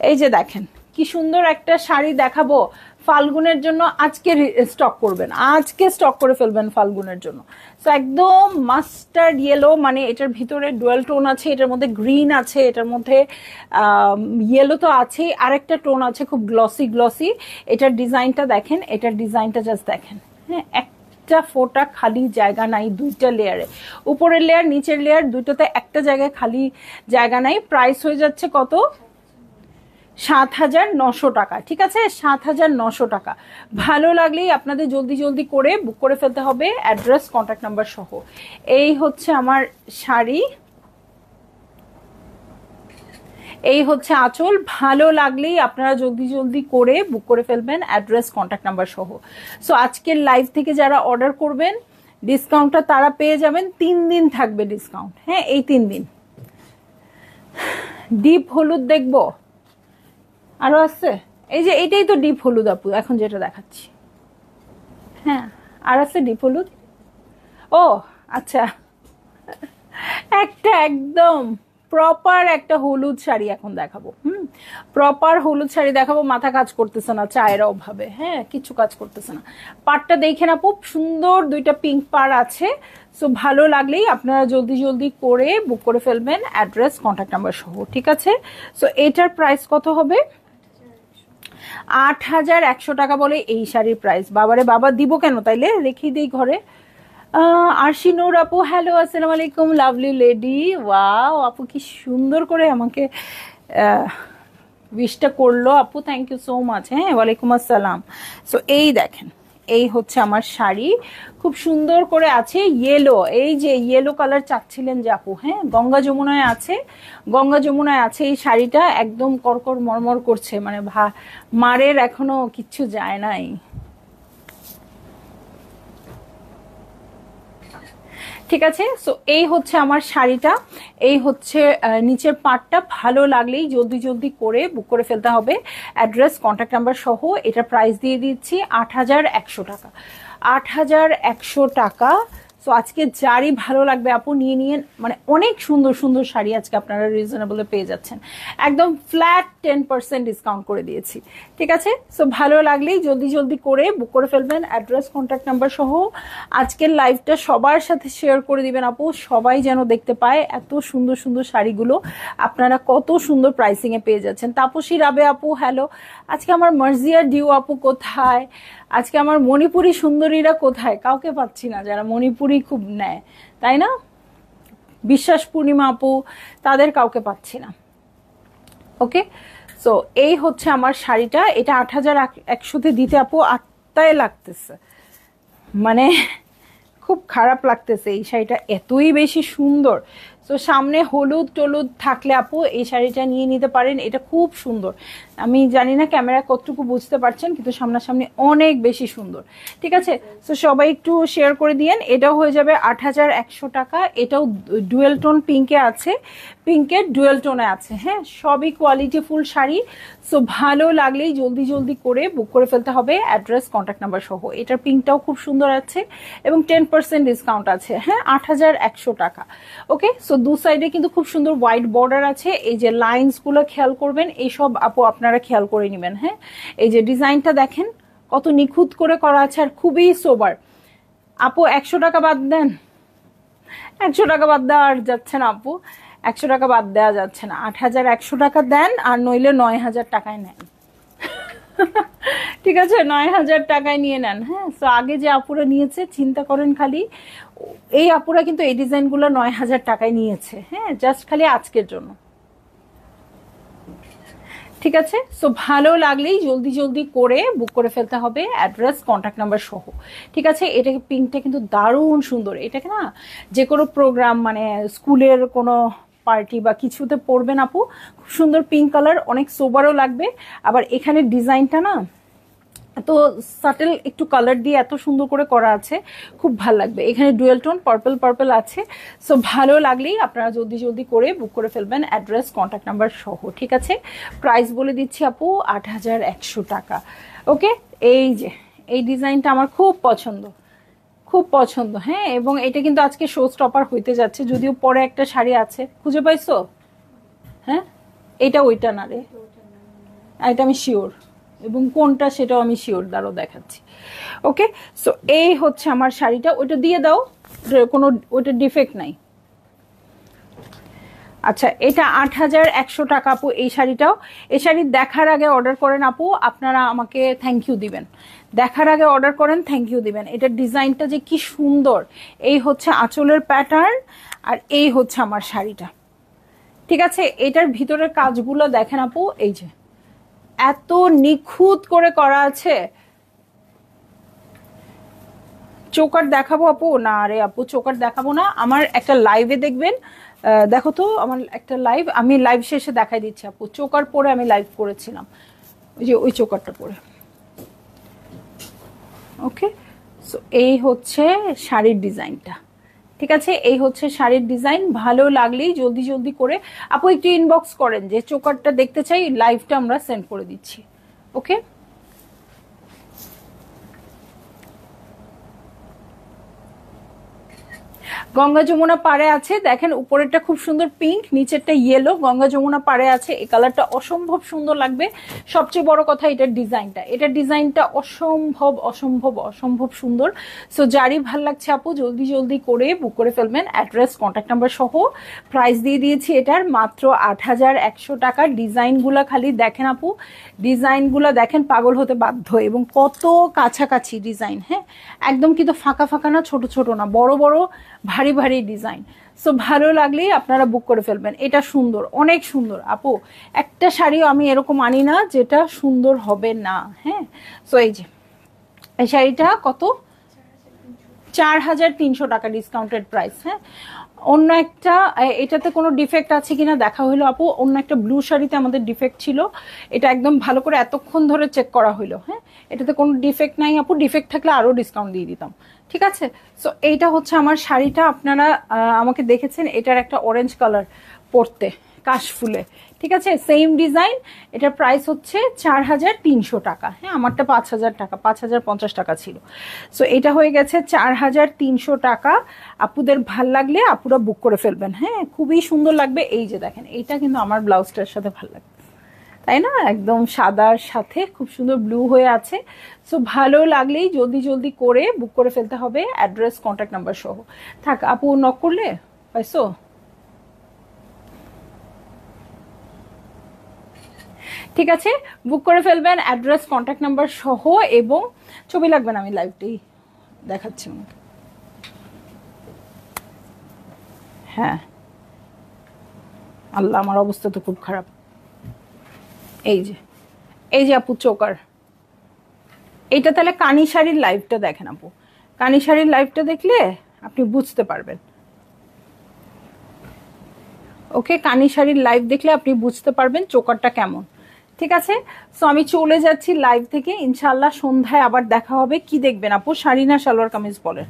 Speaker 1: এই যে দেখেন কি সুন্দর একটা শাড়ি দেখাবো ফাল্গুনের জন্য। আজকে স্টক করবেন, আজকে স্টক করে ফেলবেন ফাল্গুনের জন্য। তো একদম মাস্টার্ড ইয়েলো, মানে এটার ভিতরে ডুয়াল টোন আছে, এটার মধ্যে গ্রিন আছে, এটার মধ্যে ইয়েলো তো আছে, আরেকটা টোন আছে খুব গ্লসি গ্লসি। এটার ডিজাইনটা দেখেন, এটার ডিজাইনটা জাস্ট দেখেন। হ্যাঁ, একটা ফোটা খালি জায়গা নাই, দুইটা লেয়ারে, উপরের লেয়ার নিচের লেয়ার দুইটাতে একটা জায়গায় খালি জায়গা নাই। প্রাইস হয়ে যাচ্ছে কত? 7,900 টাকা। ঠিক আছে, 7,900 টাকা। ভালো লাগলেই আপনাদের জলদি জলদি করে বুক করে ফেলতে হবে, অ্যাড্রেস কন্ট্যাক্ট নাম্বার সহ। এই হচ্ছে আমার শাড়ি, এই হচ্ছে আঁচল। ভালো লাগলেই আপনারা জলদি জলদি করে বুক করে ফেলবেন, অ্যাড্রেস কন্ট্যাক্ট নাম্বার সহ। সো আজকের লাইভ থেকে যারা অর্ডার করবেন ডিসকাউন্টটা তারা পেয়ে যাবেন, 3 দিন থাকবে ডিসকাউন্ট। হ্যাঁ, এই 3 দিন। ডিপ হলুদ দেখবো, আরো আছে। এই যে এটাই তো ডিপ হলুদ আপু, এখন যেটা দেখাচ্ছি। হ্যাঁ, আর আছে ডিপ হলুদ। ও আচ্ছা, একটা একদম প্রপার একটা হলুদ শাড়ি এখন দেখাবো। প্রপার হলুদ শাড়ি দেখাবো, মাথা কাজ করতেছে না চায়ের অভাবে। হ্যাঁ, কিছু কাজ করতেছে না। পাড়টা দেখেন আপু, সুন্দর দুইটা পিঙ্ক পাড় আছে। সো ভালো লাগলেই আপনারা জলদি জলদি করে বুক করে ফেলবেন, অ্যাড্রেস কন্ট্যাক্ট নাম্বার সহ। ঠিক আছে, সো এটার প্রাইস কত হবে? 8,100 টাকা বলে এই শাড়ির প্রাইস। বাবারে বাবা, দিব কেন, তাইলে রেখেই দিই ঘরে। আরশি নূর আপু, হ্যালো, আসসালামু আলাইকুম লাভলি লেডি। ওয়াও আপু, কি সুন্দর করে আমাকে উইশটা করলো আপু, থ্যাংক ইউ সো মাচ। হ্যাঁ, ওয়ালাইকুম আসসালাম। সো এই দেখেন, এই হচ্ছে আমার শাড়ি, খুব সুন্দর করে আছে ইয়েলো। এই যে ইয়েলো কালার চাচ্ছিলেন যে আপু, হ্যাঁ, গঙ্গা যমুনায় আছে, গঙ্গা যমুনায় আছে এই শাড়িটা, একদম করকর মরমর করছে, মানে মারের এখনো কিচ্ছু যায় নাই। ঠিক আছে, সো এই হচ্ছে আমার শাড়িটা, এই হচ্ছে নিচের পার্টটা। ভালো লাগলেই জলদি জলদি করে বুক করে ফেলতে হবে, অ্যাড্রেস কন্ট্যাক্ট নাম্বার সহ। এটা প্রাইস দিয়ে দিচ্ছি 8,100 টাকা। 8,100 টাকা। সো আজকে যারই ভালো লাগবে আপু নিয়ে নিয়ে, মানে অনেক সুন্দর সুন্দর শাড়ি আজকে আপনারা রিজনেবলে পেয়ে যাচ্ছেন, একদম ফ্ল্যাট 10% ডিসকাউন্ট করে দিয়েছি। ঠিক আছে, সো ভালো লাগলেই জলদি জলদি করে বুক করে ফেলবেন, অ্যাড্রেস কন্ট্যাক্ট নাম্বার সহ। আজকের লাইভটা সবার সাথে শেয়ার করে দিবেন আপু, সবাই যেন দেখতে পায় এত সুন্দর সুন্দর শাড়িগুলো আপনারা কত সুন্দর প্রাইসিংয়ে পেয়ে যাচ্ছেন। তাপসী রাবে আপু হ্যালো, আজকে আমার মার্জিয়া ডিউ আপু কোথায়, আজকে আমার মণিপুরি সুন্দরীরা কোথায়, কাউকে পাচ্ছি না যারা মণিপুরি খুব নেয়, তাই না? বিশ্বাস পূর্ণিমা আপু, তাদের কাউকে পাচ্ছি না। ওকে, সো এই হচ্ছে আমার শাড়িটা, এটা ৮,১০০-তে দিতে আপু আত্মায় লাগতেছে, মানে খুব খারাপ লাগতেছে। এই শাড়িটা এতই বেশি সুন্দর, তো সামনে হলুদ টলুদ থাকলে আপু এই শাড়িটা নিয়ে নিতে পারেন, এটা খুব সুন্দর। আমি জানি না ক্যামেরা কতটুকু বুঝতে পারছেন, কিন্তু সামনাসামনি অনেক বেশি সুন্দর। ঠিক আছে, তো সবাই একটু শেয়ার করে দিয়েন। এটাও হয়ে যাবে ৮,১০০ টাকা। এটাও ডুয়েল টোন পিঙ্কে আছে, পিঙ্কের ডুয়েল টোনে আছে। হ্যাঁ, সবই কোয়ালিটিফুল শাড়ি। সো ভালো লাগলেই জলদি জলদি করে বুক করে ফেলতে হবে, অ্যাড্রেস কন্ট্যাক্ট নাম্বার সহ। এটার পিঙ্কটাও খুব সুন্দর আছে এবং 10% ডিসকাউন্ট আছে। হ্যাঁ, ৮,১০০ টাকা। ওকে, সো দু সাইডে কিন্তু খুব সুন্দর হোয়াইট বর্ডার আছে। এই যে লাইনস গুলো খেয়াল করবেন, এইসব আপু আপনারা খেয়াল করে নেবেন। হ্যাঁ, এই যে ডিজাইনটা দেখেন কত নিখুঁত করে করা আছে আর খুবই সোবার। আপু 100 টাকা বাদ দেন, 100 টাকা বাদ দেওয়া আর যাচ্ছে না আপু, 100 টাকা বাদ দেওয়া যাচ্ছে না। ৮,১০০ টাকা দেন, আর নইলে ৯,০০০ টাকায় নেন। ঠিক আছে, ৯,০০০ টাকায় নিয়ে নেন। হ্যাঁ, তো আগে যে আপুরা নিয়েছে চিন্তা করেন খালি, এই আপুরা কিন্তু এই ডিজাইনগুলো ৯,০০০ টাকায় নিয়েছে। হ্যাঁ, জাস্ট খালি আজকের জন্য। ঠিক আছে, সো ভালো লাগলেই জলদি জলদি করে বুক করে ফেলতে হবে, অ্যাড্রেস কন্ট্যাক্ট নাম্বার সহ। ঠিক আছে, এটাকে পিঙ্কটা কিন্তু দারুণ সুন্দর। এটাকে না যে কোনো প্রোগ্রাম, মানে স্কুলের কোনো পার্টি বা কিছুতে পরবেন আপু, খুব সুন্দর পিঙ্ক কালার, অনেক সোবারও লাগবে। আবার এখানে ডিজাইনটা না এত সাটেল একটু কালার দিয়ে এত সুন্দর করে করা আছে, খুব ভালো লাগবে। এখানে ডুয়েল টোন পার্পল পার্পল আছে। সো ভালো লাগলেই আপনারা জলদি জলদি করে বুক করে ফেলবেন, অ্যাড্রেস কন্ট্যাক্ট নাম্বার সহ। ঠিক আছে, প্রাইস বলে দিচ্ছি আপু ৮,১০০ টাকা। ওকে, এই যে এই ডিজাইনটা আমার খুব পছন্দ, খুব পছন্দ। হ্যাঁ, এবং এটা কিন্তু আজকে শো স্টপার হইতে যাচ্ছে, যদিও পরে একটা শাড়ি আছে, খুঁজে পাইছো? হ্যাঁ, এটা ওইটা না রে, এটা আমি শিওর, এবং কোনটা সেটাও আমি শিওর, দাঁড়াও দেখাচ্ছি। ওকে, সো এই হচ্ছে আমার শাড়িটা, ওইটা দিয়ে দাও, কোনো ওইটা ডিফেক্ট নাই। আচ্ছা, এটা ৮,১০০ টাকা আপু। এই শাড়িটাও, এই শাড়ি দেখার আগে অর্ডার করেন আপু, আপনারা আমাকে থ্যাংক ইউ দিবেন। দেখার আগে অর্ডার করেন, থ্যাংক ইউ দিবেন। এটার ডিজাইনটা যে কি সুন্দর। এই হচ্ছে আঁচলের প্যাটার্ন, আর এই হচ্ছে আমার শাড়িটা। ঠিক আছে, এটার ভিতরের কাজগুলো দেখেন আপু, এই যে এত নিখুঁত করে করা আছে। চোকার দেখাবো আপু? না রে আপু, চোকার দেখাবো না, আমার একটা লাইভে দেখবেন। দেখো তো আমার একটা লাইভ, আমি লাইভ শেষে দেখাই দিচ্ছি আপু। চোকার পরে আমি লাইভ করেছিলাম, ওই যে ওই চোকারটা পরে। ওকে, সো এই হচ্ছে শাড়ির ডিজাইনটা। ঠিক আছে, এই হচ্ছে শাড়ির ডিজাইন। ভালো লাগলেই জলদি জলদি করে আপু একটু ইনবক্স করেন যে চোকারটা দেখতে চাই, লাইভটা আমরা সেন্ড করে দিচ্ছি। ওকে, গঙ্গা যমুনা পাড়ে আছে, দেখেন উপরেরটা খুব সুন্দর পিঙ্ক, নিচেরটা ইয়েলো। গঙ্গা যমুনা পাড়ে আছে, এই কালারটা অসম্ভব সুন্দর লাগবে। সবচেয়ে বড় কথা এটার ডিজাইনটা, এটার ডিজাইনটা অসম্ভব অসম্ভব অসম্ভব সুন্দর। সো যারই ভাল লাগছে আপু জলদি জলদি করে বুক করে ফেলবেন, অ্যাড্রেস কন্ট্যাক্ট নাম্বার সহ। প্রাইস দিয়ে দিয়েছি এটার মাত্র ৮,১০০ টাকা। ডিজাইনগুলো খালি দেখেন আপু, ডিজাইনগুলো দেখেন, পাগল হতে বাধ্য, এবং কত কাছাকাছি ডিজাইন। হ্যাঁ, একদম কিন্তু ফাঁকা ফাঁকা না, ছোট ছোট না, বড় বড় ভারী ভারী ডিজাইন। সো ভালো লাগলেই আপনারা বুক করে ফেলবেন। এটা সুন্দর, অনেক সুন্দর আপু। একটা শাড়িও আমি এরকম আনি না যেটা সুন্দর হবে না। হ্যাঁ, সো এই যে এই শাড়িটা কত? ৪,৩০০ টাকা ডিসকাউন্টেড প্রাইস। হ্যাঁ, অন্য একটা, এটাতে কোনো ডিফেক্ট আছে কিনা দেখা হইলো আপু। অন্য একটা ব্লু শাড়িতে আমাদের ডিফেক্ট ছিল, এটা একদম ভালো করে এতক্ষণ ধরে চেক করা হইলো। হ্যাঁ, এটাতে কোনো ডিফেক্ট নাই আপু, ডিফেক্ট থাকলে আরো ডিসকাউন্ট দিয়ে দিতাম। ঠিক আছে, সো এইটা হচ্ছে আমার শাড়িটা। আপনারা আমাকে দেখেছেন, এটার একটা অরেঞ্জ কালার পরতে কাশফুলে। ঠিক আছে, সেম ডিজাইন, এটার প্রাইস হচ্ছে 4300 টাকা। হ্যাঁ, আমারটা 5000 টাকা, 5050 টাকা ছিল। সো এটা হয়ে গেছে 4300 টাকা। আপুদের ভাল লাগলে আপুরা বুক করে ফেলবেন। হ্যাঁ, খুবই সুন্দর লাগবে। এই যে দেখেন, এইটা কিন্তু আমার ব্লাউজটার সাথে ভালো লাগবে, তাই না? একদম সাদার সাথে খুব সুন্দর ব্লু হয়ে আছে। সো ভালো লাগলেই জলদি জলদি করে বুক করে ফেলতে হবে, অ্যাড্রেস কন্ট্যাক্ট নাম্বার সহ। থাক, আপু নক করলে পাইছো? ঠিক আছে, বুক করে ফেলবেন অ্যাড্রেস কন্ট্যাক্ট নাম্বার সহ, এবং ছবি লাগবে না, আমি লাইভটাই দেখাচ্ছি। হ্যাঁ, আল্লাহ, আমার অবস্থা তো খুব খারাপ। এই যে, এই যে আপু চোকার, এইটা তাহলে কানি শাড়ির লাইভটা দেখেন আপু। কানি শাড়ির লাইভটা দেখলে আপনি বুঝতে পারবেন। ওকে, কানি শাড়ির লাইভ দেখলে আপনি বুঝতে পারবেন চোকারটা কেমন। ঠিক আছে, সো আমি চলে যাচ্ছি লাইভ থেকে। ইনশাল্লাহ সন্ধ্যায় আবার দেখা হবে। কি দেখবেন আপু, শাড়ি না সালোয়ার কামিজ বলেন?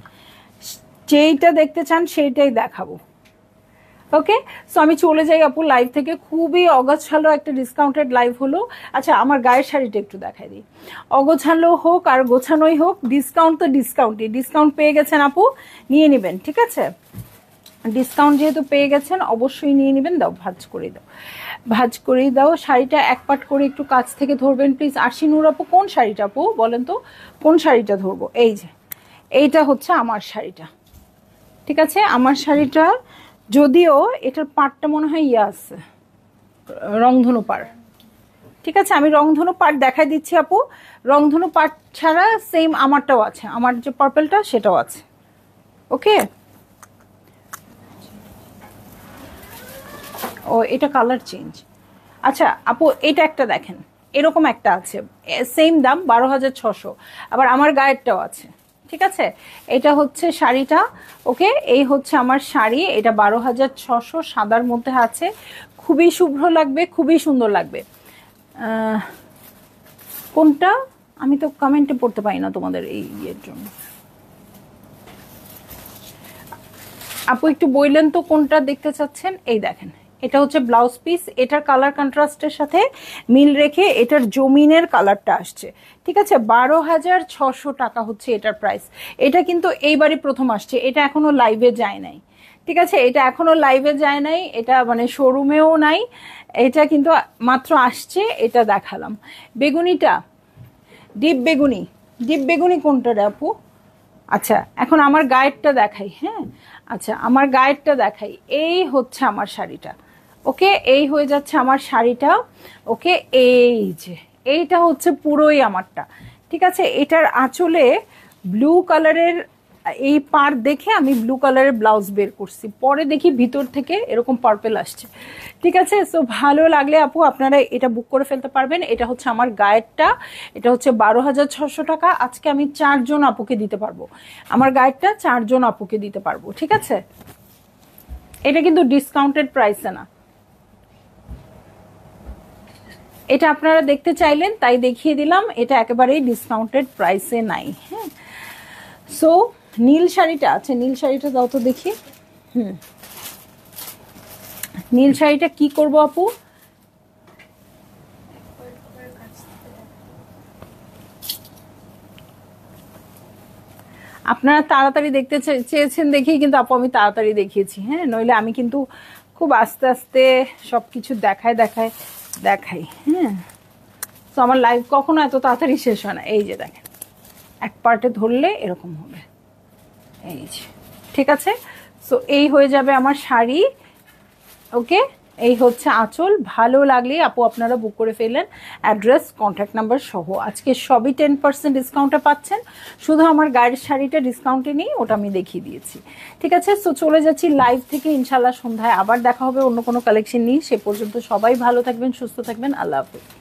Speaker 1: যেইটা দেখতে চান সেইটাই দেখাবো। ওকে, সো আমি চলে যাই আপু লাইভ থেকে। খুবই অগোছালো একটা ডিসকাউন্টেড লাইভ হলো। আচ্ছা, আমার গায়ের শাড়িটা একটু দেখাই দিই। অগোছালো হোক আর গোছানোই হোক, ডিসকাউন্ট তো ডিসকাউন্টই। ডিসকাউন্ট পেয়ে গেছেন আপু, নিয়ে নেবেন। ঠিক আছে, ডিসকাউন্ট যেহেতু পেয়ে গেছেন অবশ্যই নিয়ে নেবেন। দাও, ভাঁজ করে দাও, ভাঁজ করেই দাও। শাড়িটা এক পাট করে একটু কাছ থেকে ধরবেন প্লিজ। আশিনুর আপু, কোন শাড়িটা আপু বলেন তো, কোন শাড়িটা ধরবো? এই যে, এইটা হচ্ছে আমার শাড়িটা। ঠিক আছে, আমার শাড়িটা, যদিও এটার পাটটা মনে হয় ইয়ে আছে, রংধনু পাড়। ঠিক আছে, আমি রংধনু পাড় দেখাই দিচ্ছি আপু। রংধনু পাড় ছাড়া সেম আমারটাও আছে, আমার যে পার্পলটা সেটাও আছে। ওকে, ও এটা কালার চেঞ্জ। আচ্ছা আপু, এটা একটা দেখেন, এরকম একটা আছে, সেম দাম 12600। আবার আমার গায়েরটাও আছে। ঠিক আছে, এটা হচ্ছে শাড়িটা। ওকে, এই হচ্ছে আমার শাড়ি, এটা 12600, সাদার মধ্যে আছে। খুবই শুভ্র লাগবে, খুবই সুন্দর লাগবে। কোনটা আমি তো কমেন্টে পড়তে পারি না তোমাদের এই ইয়ের জন্য। আপু একটু বললেন তো কোনটা দেখতে চাচ্ছেন। এই দেখেন, এটা হচ্ছে ব্লাউজ পিস, এটার কালার কন্ট্রাস্টের সাথে মিল রেখে এটার জমিনের কালারটা আসছে। ঠিক আছে, 12600 টাকা হচ্ছে এটার প্রাইস। এটা কিন্তু এইবারই প্রথম আসছে, এটা এখনো লাইভে যায় নাই। ঠিক আছে, এটা এখনো লাইভে যায় নাই, এটা মানে শোরুমেও নাই, এটা কিন্তু মাত্র আসছে, এটা দেখালাম। বেগুনিটা, ডিপ বেগুনি, ডিপ বেগুনি কোনটা রে আপু? আচ্ছা, এখন আমার গায়েরটা দেখাই। হ্যাঁ, আচ্ছা আমার গায়েরটা দেখাই। এই হচ্ছে আমার শাড়িটা। ওকে, এই হয়ে যাচ্ছে আমার শাড়িটা। ওকে, এই যে এইটা হচ্ছে পুরোই আমারটা। ঠিক আছে, এটার আঁচলে ব্লু কালারের এই পার দেখে আমি ব্লু কালারের ব্লাউজ বের করছি, পরে দেখি ভিতর থেকে এরকম পার্পেল আসছে। ঠিক আছে, সো ভালো লাগলে আপু আপনারা এটা বুক করে ফেলতে পারবেন। এটা হচ্ছে আমার গায়েরটা, এটা হচ্ছে 12600 টাকা। আজকে আমি 4 জন আপুকে দিতে পারবো, আমার গায়েরটা 4 জন আপুকে দিতে পারবো। ঠিক আছে, এটা কিন্তু ডিসকাউন্টেড প্রাইসে না, এটা আপনারা দেখতে চাইলেন তাই দেখিয়ে দিলাম, এটা একেবারেই ডিসকাউন্টেড প্রাইসে নাই। হ্যাঁ, সো নীল শাড়িটা আছে, নীল শাড়িটা দাও তো দেখি। নীল শাড়িটা কি করব আপু? আপনারা তাড়াতাড়ি দেখতে চেয়েছেন দেখেই কিন্তু আপু আমি তাড়াতাড়ি দেখিয়েছি। হ্যাঁ, নইলে আমি কিন্তু খুব আস্তে আস্তে সবকিছু দেখাই। হ্যাঁ, তো আমার লাইভ কখনো এত তাড়াতাড়ি শেষ হয় না। এই যে দেখেন, এক পার্টে ধরলে এরকম হবে। এই যে, ঠিক আছে, সো এই হয়ে যাবে আমার শাড়ি। ওকে, এই হচ্ছে আঁচল। ভালো লাগলে আপু আপনারা বুক করে ফেললেন, অ্যাড্রেস কন্ট্যাক্ট নাম্বার সহ। আজকে সবই 10% ডিসকাউন্টে পাচ্ছেন, শুধু আমার গায়ের শাড়িটা ডিসকাউন্টে নেই, ওটা আমি দেখিয়ে দিয়েছি। ঠিক আছে, সো চলে যাচ্ছি লাইভ থেকে। ইনশাল্লাহ সন্ধ্যায় আবার দেখা হবে অন্য কোনো কালেকশন নিয়ে। সে পর্যন্ত সবাই ভালো থাকবেন, সুস্থ থাকবেন। আল্লাহ হাফেজ।